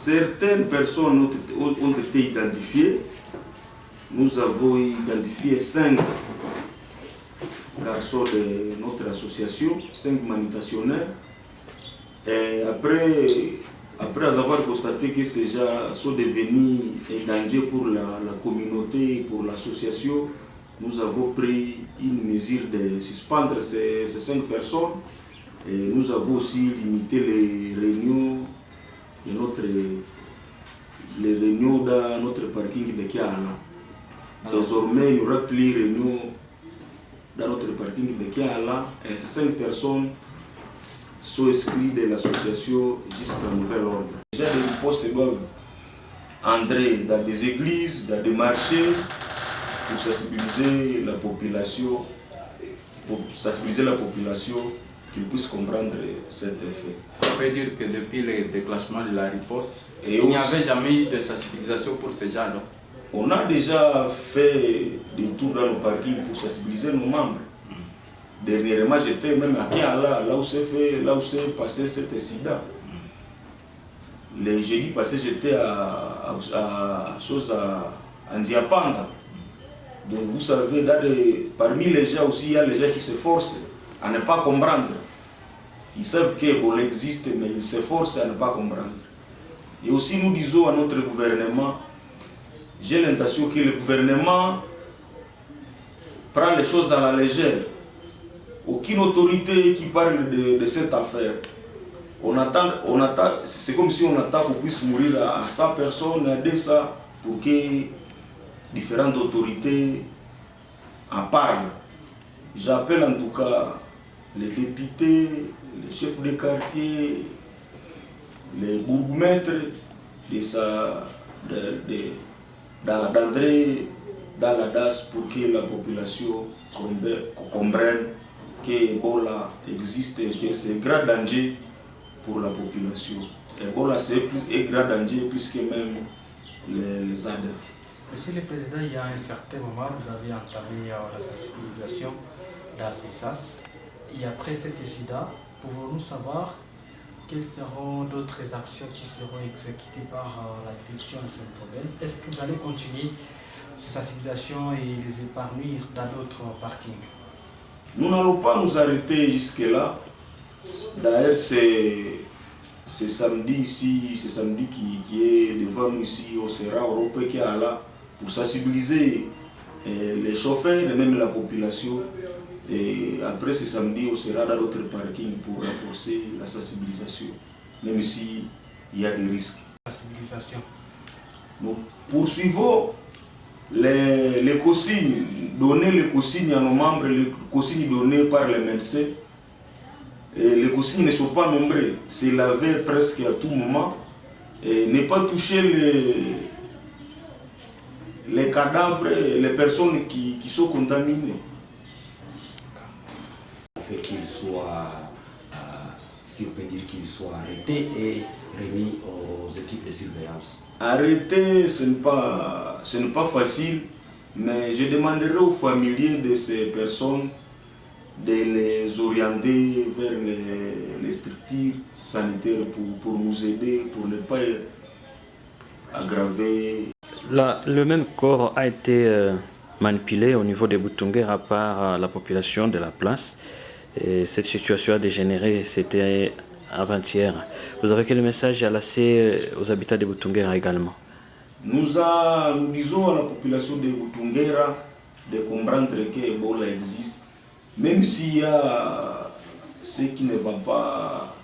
Certaines personnes ont été identifiées. Nous avons identifié 5 garçons de notre association, 5 manutentionnaires. Et après avoir constaté que ces gens sont devenus un danger pour la communauté, pour l'association, nous avons pris une mesure de suspendre ces 5 personnes. Et nous avons aussi limité les réunions dans notre parking de Kiala. Désormais, il n'y aura plus de réunions dans notre parking de Kiala. Et ces 5 personnes sont exclus de l'association jusqu'à nouvel ordre. Déjà, des postes doivent entrer dans des églises, dans des marchés, pour sensibiliser la population, qu'ils puissent comprendre cet effet. On peut dire que depuis le déclassement de la riposte, il n'y avait jamais eu de sensibilisation pour ces gens, non? On a déjà fait des tours dans nos parkings pour sensibiliser nos membres. Dernièrement, j'étais même à Kiala, là où s'est passé cet incident. Le jeudi passé, j'étais à Ndiapanda. Donc vous savez, parmi les gens aussi, il y a les gens qui s'efforcent à ne pas comprendre. Ils savent que Ebola existe, mais ils s'efforcent à ne pas comprendre. Et aussi nous disons à notre gouvernement, j'ai l'intention que le gouvernement prend les choses à la légère. Aucune autorité qui parle de cette affaire. C'est comme si on attend qu'on puisse mourir à 100 personnes, à 200, pour que différentes autorités en parlent. J'appelle en tout cas les députés, les chefs de quartier, les bourgmestres d'entrer dans la DAS pour que la population comprenne que Ebola existe et que c'est un grand danger pour la population. Ebola c'est un grand danger plus que même les ADF. Monsieur le Président, il y a un certain moment, vous avez entamé la sensibilisation dans CISAS. Et après cet incident, pouvons-nous savoir quelles seront d'autres actions qui seront exécutées par la direction de ce problème? Est-ce que vous allez continuer cette sensibilisation et les épargner dans d'autres parkings? Nous n'allons pas nous arrêter jusque-là. D'ailleurs, c'est samedi ici, c'est samedi qui est devant nous ici au Sera Européen qui est là pour sensibiliser les chauffeurs et même la population. Et après ce samedi, on sera dans d'autres parkings pour renforcer la sensibilisation, même s'il y a des risques. Nous poursuivons les consignes, donner les consignes à nos membres, les consignes données par les médecins. Et les consignes ne sont pas nombreuses, c'est laver presque à tout moment et ne pas toucher les cadavres et les personnes qui sont contaminées. Fait qu'il soit, si on peut dire qu'il soit arrêté et remis aux équipes de surveillance. Arrêter, ce n'est pas facile, mais je demanderai aux familiers de ces personnes de les orienter vers les structures sanitaires pour nous aider, pour ne pas aggraver. Le même corps a été manipulé au niveau des Butungera par la population de la place. Et cette situation a dégénéré, c'était avant-hier. Vous avez quel message à laisser aux habitants de Butungera également? Nous disons à la population de Butungera de comprendre que Ebola existe. Même s'il y a ce qui ne va pas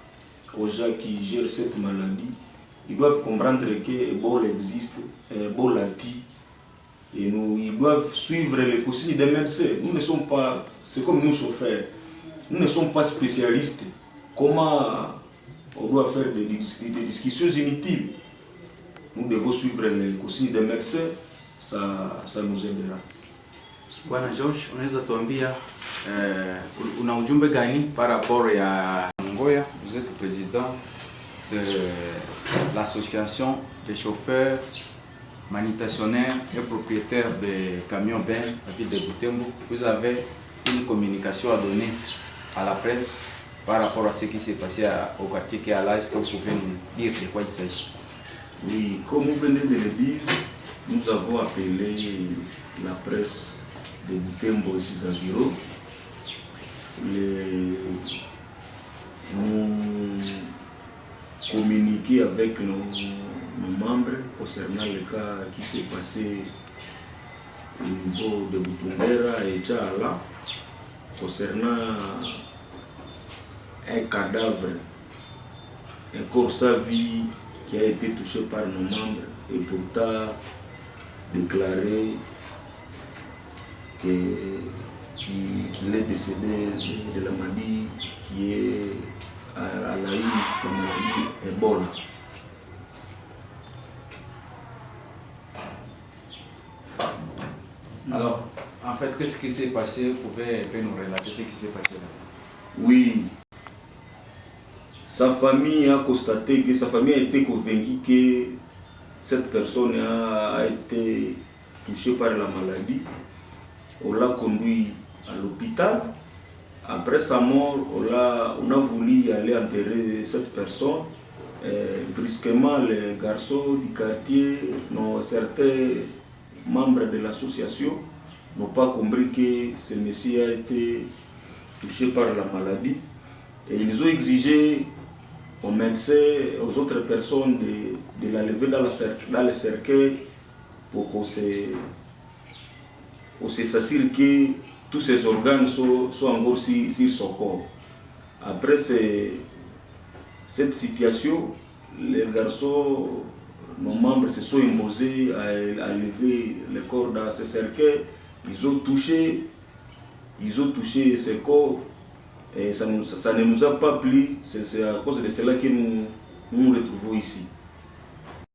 aux gens qui gèrent cette maladie, ils doivent comprendre que Ebola existe, Ebola tue. Et ils doivent suivre les consignes des médecins. Nous ne sommes pas, c'est comme nous chauffeurs. Nous ne sommes pas spécialistes. Comment on doit faire des discussions inutiles? Nous devons suivre les consignes des médecins, ça nous aidera. Bwana George, unaweza tuambia una ujumbe gani par rapport à Ngoya? Vous êtes président de l'association des chauffeurs, manutentionnaires et propriétaires de camions Ben à ville de Butembo. Vous avez une communication à donner à la presse par rapport à ce qui s'est passé au quartier Kiala. Est-ce que vous pouvez nous dire de quoi il s'agit? Oui, comme vous venez de le dire, nous avons appelé la presse de Butembo et ses environs. Nous communiquer avec nos membres concernant le cas qui s'est passé au niveau de Butungera et Tchala, concernant un cadavre, un corps sans vie qui a été touché par nos membres et pourtant déclaré qu'il est décédé de la maladie qui est à la maladie Ebola. Alors, en fait, qu'est-ce qui s'est passé? Vous pouvez nous relater ce qui s'est passé là? Oui. Sa famille a constaté que sa famille a été convaincue que cette personne a été touchée par la maladie. On l'a conduit à l'hôpital. Après sa mort, on a voulu aller enterrer cette personne. Brusquement, les garçons du quartier, certains membres de l'association, n'ont pas compris que ce monsieur a été touché par la maladie. Et ils ont exigé aux médecins, aux autres personnes de la lever dans le cercueil pour qu'on s'assure que tous ces organes sont encore sur son corps. Après cette situation, les garçons, nos membres se sont imposés à lever le corps dans ce cercueil. Ils ont touché ce corps et ça ne nous a pas plu. C'est à cause de cela que nous nous retrouvons ici.